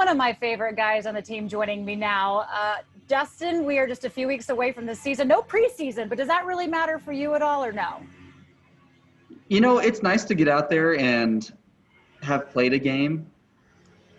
one of my favorite guys on the team joining me now. Dustin, we are just a few weeks away from the season. No preseason, but does that really matter for you at all or no? It's nice to get out there and have played a game,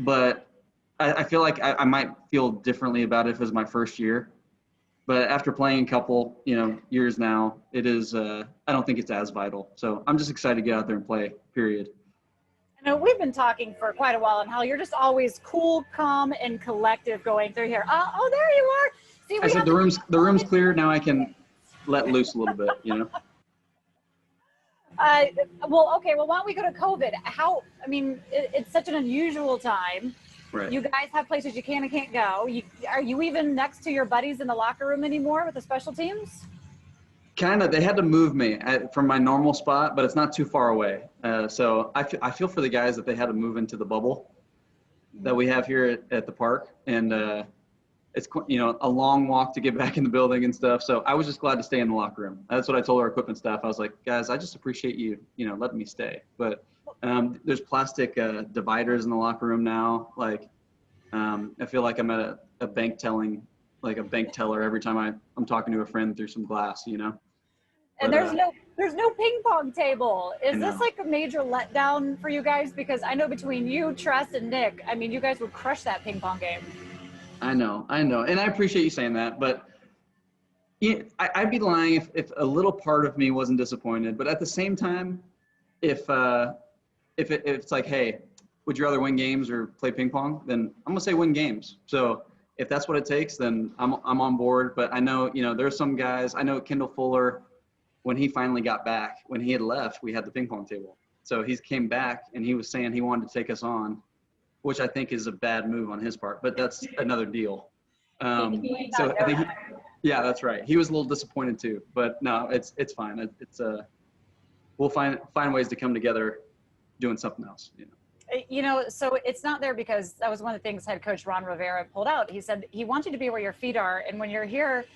but I feel like I might feel differently about it if it was my first year. But after playing a couple, years now, it is, I don't think it's as vital. So I'm just excited to get out there and play, period. I know we've been talking for quite a while on how you're just always cool, calm, and collective going through here. Oh, there you are. See, I said the room's clear. Now I can let loose a little bit, Well, okay. Well, why don't we go to COVID? It's such an unusual time. Right. You guys have places you can and can't go. Are you even next to your buddies in the locker room anymore with the special teams? Kind of. They had to move me from my normal spot, but it's not too far away. So I feel for the guys that they had to move into the bubble that we have here at the park. And it's, a long walk to get back in the building and stuff. So I was just glad to stay in the locker room. That's what I told our equipment staff. I was like, guys, I just appreciate you, letting me stay. But there's plastic dividers in the locker room now. Like, I feel like I'm at a bank teller every time I'm talking to a friend through some glass, And there's no ping pong table. Is this like a major letdown for you guys? Because I know between you, Tress, and Nick, you guys would crush that ping pong game. I know. And I appreciate you saying that, but I'd be lying if a little part of me wasn't disappointed. But at the same time, if it's like, hey, would you rather win games or play ping pong? Then I'm gonna say win games. So if that's what it takes, then I'm on board. But I know, there's some guys. I know Kendall Fuller, when he finally got back, when he had left, we had the ping pong table. So he came back and he was saying he wanted to take us on, which I think is a bad move on his part, but that's another deal. So I think, yeah, that's right. He was a little disappointed too, but no, it's fine. We'll find ways to come together doing something else. So it's not there because that was one of the things head coach Ron Rivera pulled out. He said he wants you to be where your feet are, and when you're here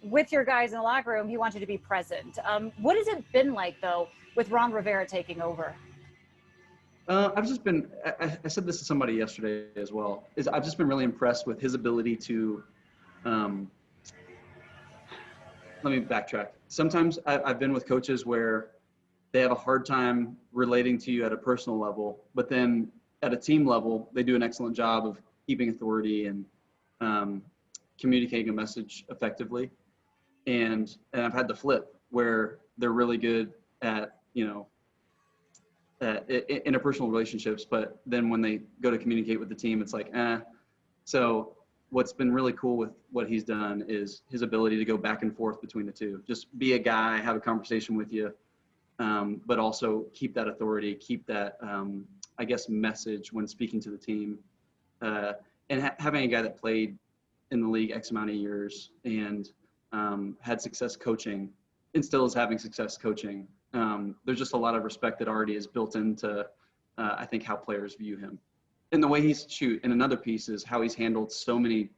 with your guys in the locker room, he wants you to be present. What has it been like though with Ron Rivera taking over? I've just been, I said this to somebody yesterday as well, I've just been really impressed with his ability to, let me backtrack. Sometimes I've been with coaches where they have a hard time relating to you at a personal level, but then at a team level, they do an excellent job of keeping authority and communicating a message effectively. And I've had the flip where they're really good at, interpersonal relationships, but then when they go to communicate with the team, it's like, So what's been really cool with what he's done is his ability to go back and forth between the two. Just be a guy, have a conversation with you, but also keep that authority, keep that, message when speaking to the team. And having a guy that played in the league X amount of years and had success coaching and still is having success coaching. There's just a lot of respect that already is built into, I think, how players view him. And the way he's and another piece is how he's handled so many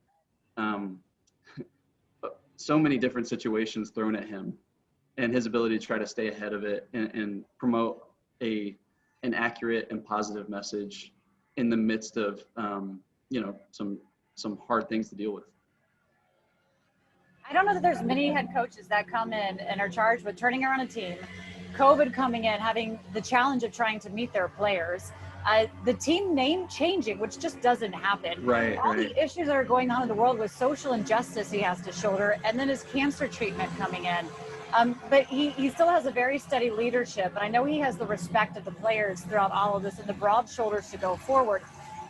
different situations thrown at him, and his ability to try to stay ahead of it and promote an accurate and positive message in the midst of, some hard things to deal with. I don't know that there's many head coaches that come in and are charged with turning around a team, COVID coming in, having the challenge of trying to meet their players, the team name changing, which just doesn't happen. Right. All the issues that are going on in the world with social injustice he has to shoulder, and then his cancer treatment coming in. But he still has a very steady leadership, and I know he has the respect of the players throughout all of this and the broad shoulders to go forward.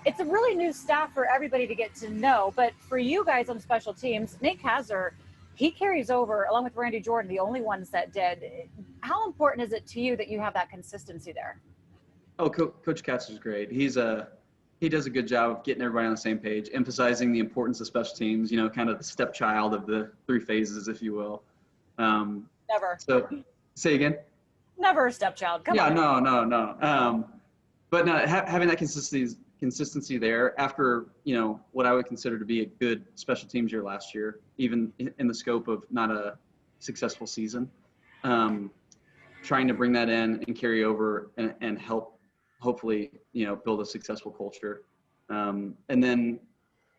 It's a really new staff for everybody to get to know, but for you guys on special teams, Nick Hazard, he carries over, along with Randy Jordan, the only ones that did. How important is it to you that you have that consistency there? Oh, Coach Katz is great. He does a good job of getting everybody on the same page, emphasizing the importance of special teams, kind of the stepchild of the three phases, if you will. Never. So, say again? Never a stepchild. Come on. Yeah, no. But no, having that consistency there after, what I would consider to be a good special teams year last year, even in the scope of not a successful season, trying to bring that in and carry over and help hopefully, build a successful culture And then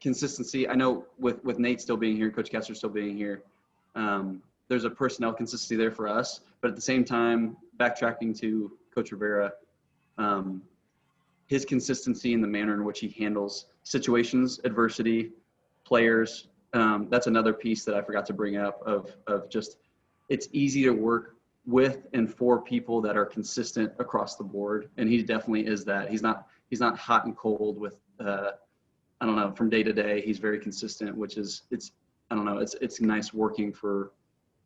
consistency. I know with Nate still being here, Coach Kessler still being here, there's a personnel consistency there for us. But at the same time, backtracking to Coach Rivera, his consistency in the manner in which he handles situations, adversity, players, that's another piece that I forgot to bring up of just it's easy to work with and for people that are consistent across the board. And he definitely is that. He's not hot and cold with I don't know, from day to day. He's very consistent, which is it's nice working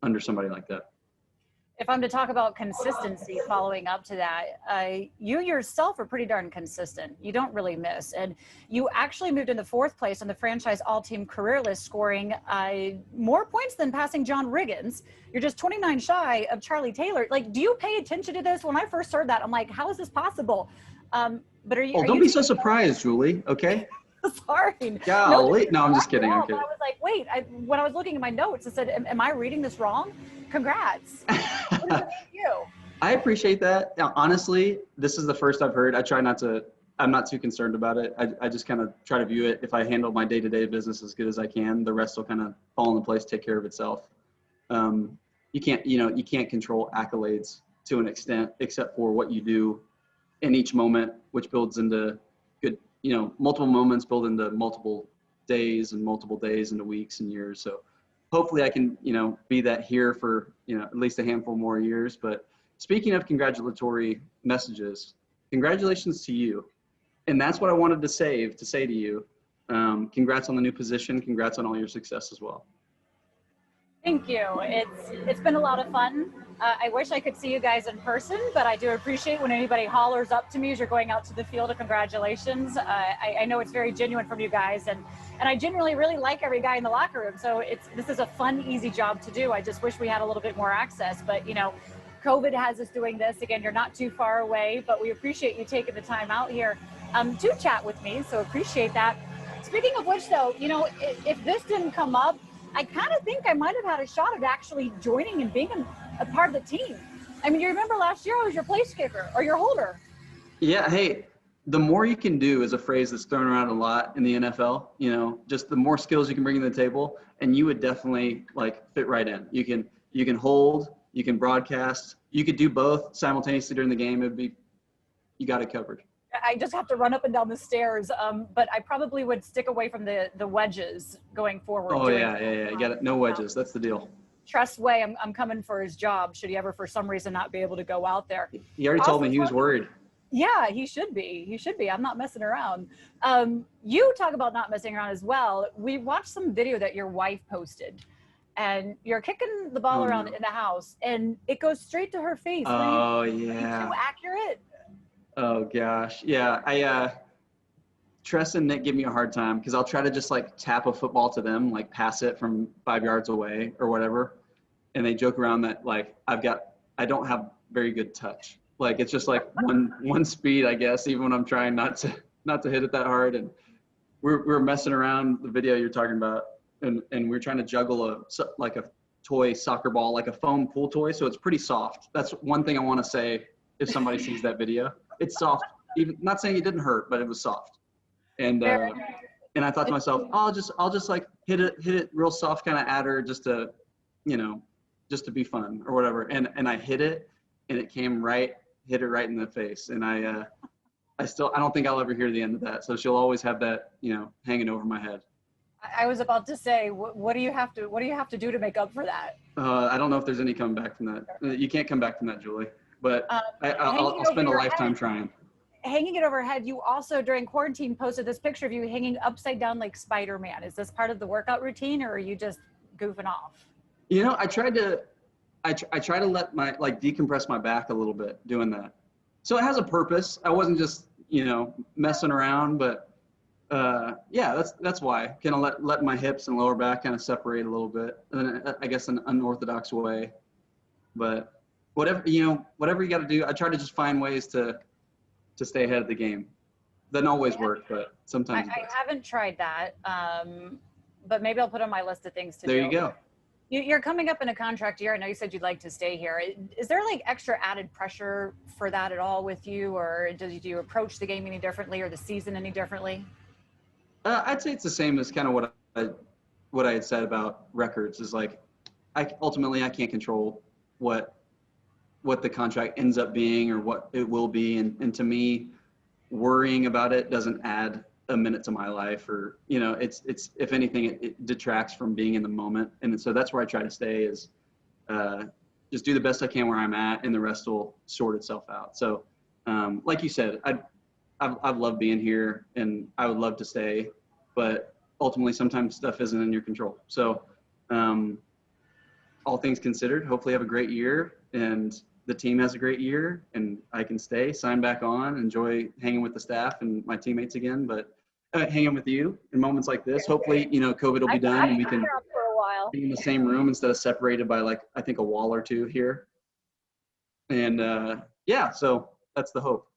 under somebody like that. If I'm to talk about consistency following up to that, you yourself are pretty darn consistent. You don't really miss. And you actually moved into 4th place on the franchise all-team career list, scoring more points than passing John Riggins. You're just 29 shy of Charlie Taylor. Like, do you pay attention to this? When I first heard that, I'm like, how is this possible? But are you? Oh, don't be so surprised, Julie. Okay. Sorry. Golly. No, I'm just kidding. I'm kidding. I was like, wait, when I was looking at my notes, it said, am I reading this wrong? Congrats. What does it mean to you? I appreciate that. Now, honestly, this is the first I've heard. I'm not too concerned about it. I just kind of try to view it. If I handle my day-to-day business as good as I can, the rest will kind of fall into place, take care of itself. You can't control accolades to an extent, except for what you do in each moment, which builds into good, multiple moments build into multiple days into weeks and years. So hopefully I can, be that here for, at least a handful more years. But speaking of congratulatory messages, congratulations to you. And that's what I wanted to say to you. Congrats on the new position. Congrats on all your success as well. Thank you. It's been a lot of fun. I wish I could see you guys in person, but I do appreciate when anybody hollers up to me as you're going out to the field. Congratulations. I know it's very genuine from you guys, and I genuinely really like every guy in the locker room. So this is a fun, easy job to do. I just wish we had a little bit more access, but COVID has us doing this. Again, you're not too far away, but we appreciate you taking the time out here to chat with me. So appreciate that. Speaking of which, though, if this didn't come up, I kind of think I might have had a shot at actually joining and being a part of the team. I mean, you remember last year I was your place kicker or your holder. Yeah. Hey, the more you can do is a phrase that's thrown around a lot in the NFL. Just the more skills you can bring to the table, and you would definitely fit right in. You can hold, you can broadcast, you could do both simultaneously during the game. You got it covered. I just have to run up and down the stairs, but I probably would stick away from the wedges going forward. Oh, yeah. You got it. No wedges. That's the deal. Trust Way, I'm coming for his job, should he ever for some reason not be able to go out there. He already told me he was worried. Yeah, he should be. I'm not messing around. You talk about not messing around as well. We watched some video that your wife posted, and you're kicking the ball around in the house, and it goes straight to her face. Oh, yeah. Too accurate? Oh gosh. Yeah. Tress and Nick give me a hard time because I'll try to just tap a football to them, pass it from 5 yards away or whatever. And they joke around that I don't have very good touch. It's just one speed, I guess, even when I'm trying not to hit it that hard. And we're messing around the video you're talking about. And we're trying to juggle a toy soccer ball, like a foam pool toy. So it's pretty soft. That's one thing I want to say if somebody sees that video. It's soft. Even not saying it didn't hurt, but it was soft. And I thought to myself, I'll just hit it real soft, kind of at her, just to be fun or whatever. And I hit it, and it hit it right in the face. And I don't think I'll ever hear the end of that. So she'll always have that, hanging over my head. I was about to say, what do you have to do to make up for that? I don't know if there's any coming back from that. You can't come back from that, Julie. But I'll spend a lifetime trying. Hanging it overhead, you also during quarantine posted this picture of you hanging upside down like Spider-Man. Is this part of the workout routine, or are you just goofing off? I try to let my decompress my back a little bit doing that. So it has a purpose. I wasn't just messing around, but that's why. Kind of let my hips and lower back kind of separate a little bit, and I guess an unorthodox way, but. Whatever you got to do, I try to just find ways to stay ahead of the game. Doesn't always work, but sometimes I haven't tried that, but maybe I'll put on my list of things to do. There you go. You're coming up in a contract year. I know you said you'd like to stay here. Is there extra added pressure for that at all with you, or do you approach the game any differently or the season any differently? I'd say it's the same as kind of what I had said about records is like, ultimately I can't control what the contract ends up being or what it will be. And to me, worrying about it doesn't add a minute to my life, or, it's, if anything, it detracts from being in the moment. And so that's where I try to stay is, just do the best I can where I'm at, and the rest will sort itself out. So, like you said, I've loved being here and I would love to stay, but ultimately sometimes stuff isn't in your control. So, all things considered, hopefully I have a great year and the team has a great year and I can stay, sign back on, enjoy hanging with the staff and my teammates again, but hanging with you in moments like this. Hopefully, COVID will be done and we can for a while. be in the same room instead of separated by I think a wall or two here. And so that's the hope.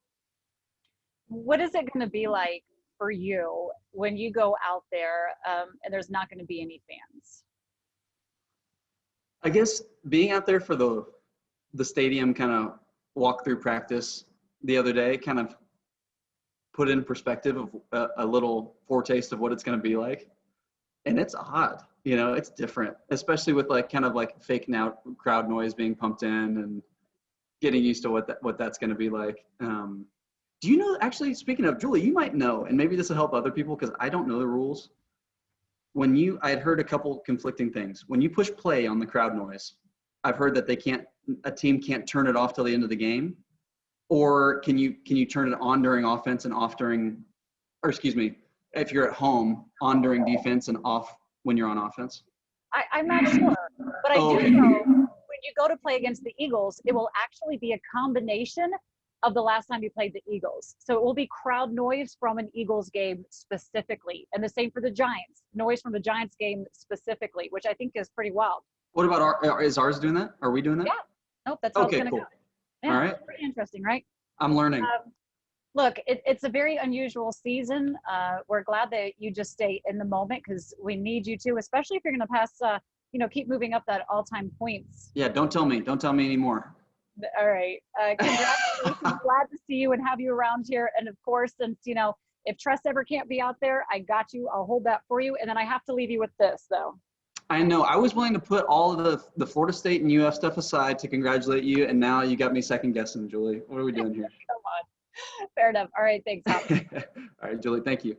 What is it going to be like for you when you go out there and there's not going to be any fans? I guess being out there for the stadium kind of walk through practice the other day kind of put in perspective of a little foretaste of what it's going to be like. And it's odd, it's different, especially with kind of fake now crowd noise being pumped in and getting used to what that's going to be like. Do you know, actually, speaking of, Julie, you might know, and maybe this will help other people because I don't know the rules. I had heard a couple conflicting things. When you push play on the crowd noise, I've heard that a team can't turn it off till the end of the game. Or can you turn it on during offense and off during, or excuse me, if you're at home, on during defense and off when you're on offense? I'm not sure, but I do know when you go to play against the Eagles, it will actually be a combination of the last time you played the Eagles. So it will be crowd noise from an Eagles game specifically. And the same for the Giants, noise from the Giants game specifically, which I think is pretty wild. What about is ours doing that? Are we doing that? Yeah. Nope, that's how it's going to cool. go. Yeah, all right. Pretty interesting, right? I'm learning. Look, it's a very unusual season. We're glad that you just stay in the moment because we need you to, especially if you're going to pass, keep moving up that all-time points. Yeah, don't tell me anymore. All right. Congratulations. Glad to see you and have you around here. And of course, since, if Tress ever can't be out there, I got you. I'll hold that for you. And then I have to leave you with this, though. I know. I was willing to put all of the Florida State and UF stuff aside to congratulate you. And now you got me second guessing, Julie. What are we doing here? Come on. Fair enough. All right. Thanks. All right, Julie. Thank you.